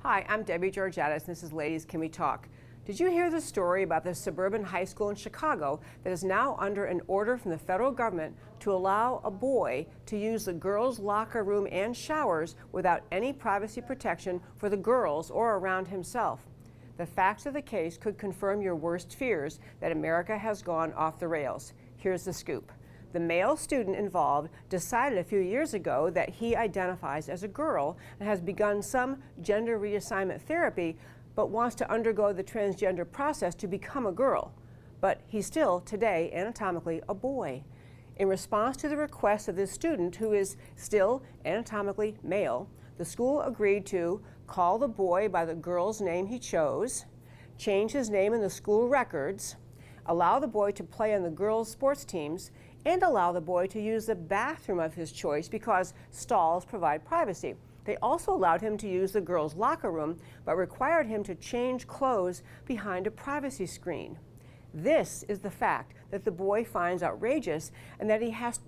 Hi, I'm Debbie Georgatos, and this is Ladies Can We Talk. Did you hear the story about the suburban high school in Chicago that is now under an order from the federal government to allow a boy to use the girls' locker room and showers without any privacy protection for the girls or around himself? The facts of the case could confirm your worst fears that America has gone off the rails. Here's the scoop. The male student involved decided a few years ago that he identifies as a girl and has begun some gender reassignment therapy, but wants to undergo the transgender process to become a girl. But he's still, today, anatomically a boy. In response to the request of this student, who is still anatomically male, the school agreed to call the boy by the girl's name he chose, change his name in the school records, allow the boy to play on the girls' sports teams, and allow the boy to use the bathroom of his choice because stalls provide privacy. They also allowed him to use the girls' locker room, but required him to change clothes behind a privacy screen. This is the fact that the boy finds outrageous, and that he has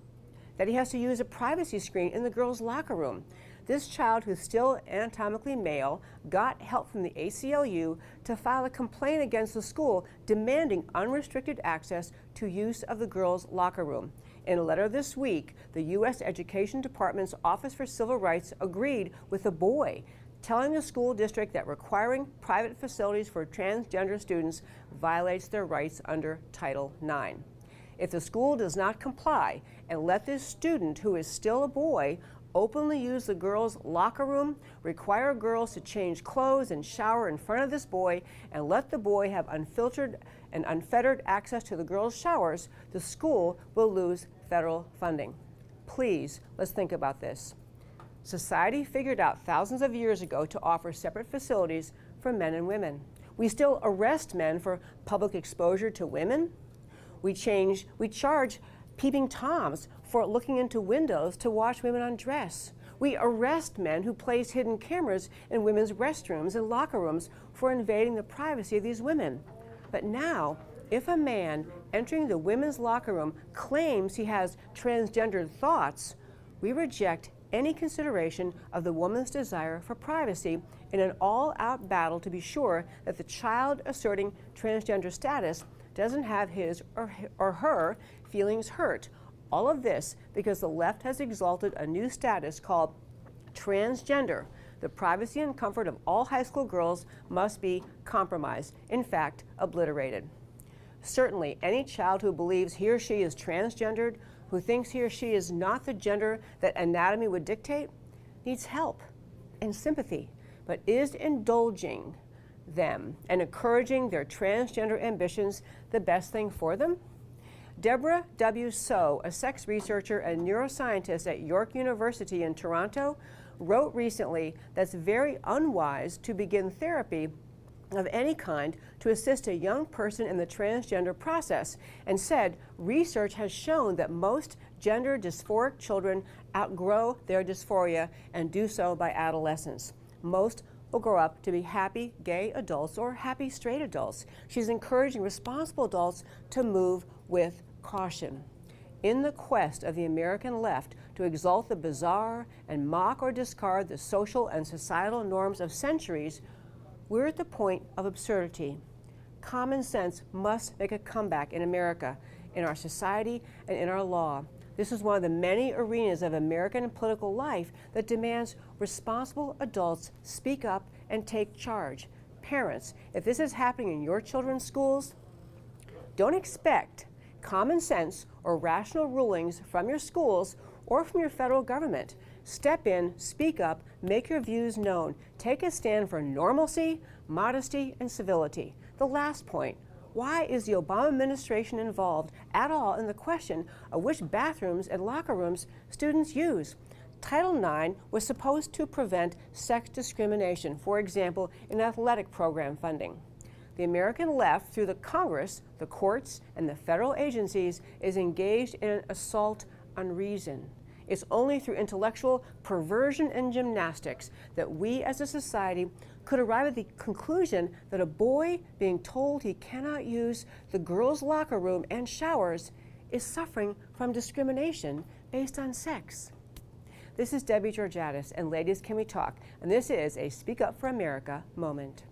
to use a privacy screen in the girls' locker room. This child, who's still anatomically male, got help from the ACLU to file a complaint against the school demanding unrestricted access to use of the girls' locker room. In a letter this week, the U.S. Education Department's Office for Civil Rights agreed with the boy, telling the school district that requiring private facilities for transgender students violates their rights under Title IX. If the school does not comply and let this student, who is still a boy, openly use the girls' locker room, require girls to change clothes and shower in front of this boy, and let the boy have unfiltered and unfettered access to the girls' showers, the school will lose federal funding. Please, let's think about this. Society figured out thousands of years ago to offer separate facilities for men and women. We still arrest men for public exposure to women. We charge peeping Toms for looking into windows to watch women undress. We arrest men who place hidden cameras in women's restrooms and locker rooms for invading the privacy of these women. But now, if a man entering the women's locker room claims he has transgendered thoughts, we reject any consideration of the woman's desire for privacy in an all-out battle to be sure that the child asserting transgender status doesn't have his or her feelings hurt. All of this because the left has exalted a new status called transgender. The privacy and comfort of all high school girls must be compromised, in fact, obliterated. Certainly, any child who believes he or she is transgendered, who thinks he or she is not the gender that anatomy would dictate, needs help and sympathy, but is indulging them and encouraging their transgender ambitions the best thing for them? Deborah W. So, a sex researcher and neuroscientist at York University in Toronto, wrote recently that's very unwise to begin therapy of any kind to assist a young person in the transgender process, and said research has shown that most gender dysphoric children outgrow their dysphoria and do so by adolescence. Most will grow up to be happy gay adults or happy straight adults. She's encouraging responsible adults to move with caution. In the quest of the American left to exalt the bizarre and mock or discard the social and societal norms of centuries, we're at the point of absurdity. Common sense must make a comeback in America, in our society, and in our law. This is one of the many arenas of American political life that demands responsible adults speak up and take charge. Parents, if this is happening in your children's schools, don't expect common sense or rational rulings from your schools or from your federal government. Step in, speak up, make your views known. Take a stand for normalcy, modesty, and civility. The last point. Why is the Obama administration involved at all in the question of which bathrooms and locker rooms students use? Title IX was supposed to prevent sex discrimination, for example, in athletic program funding. The American left, through the Congress, the courts, and the federal agencies, is engaged in an assault on reason. It's only through intellectual perversion and gymnastics that we as a society could arrive at the conclusion that a boy being told he cannot use the girls' locker room and showers is suffering from discrimination based on sex. This is Debbie Georgatos, and Ladies Can We Talk? And this is a Speak Up for America moment.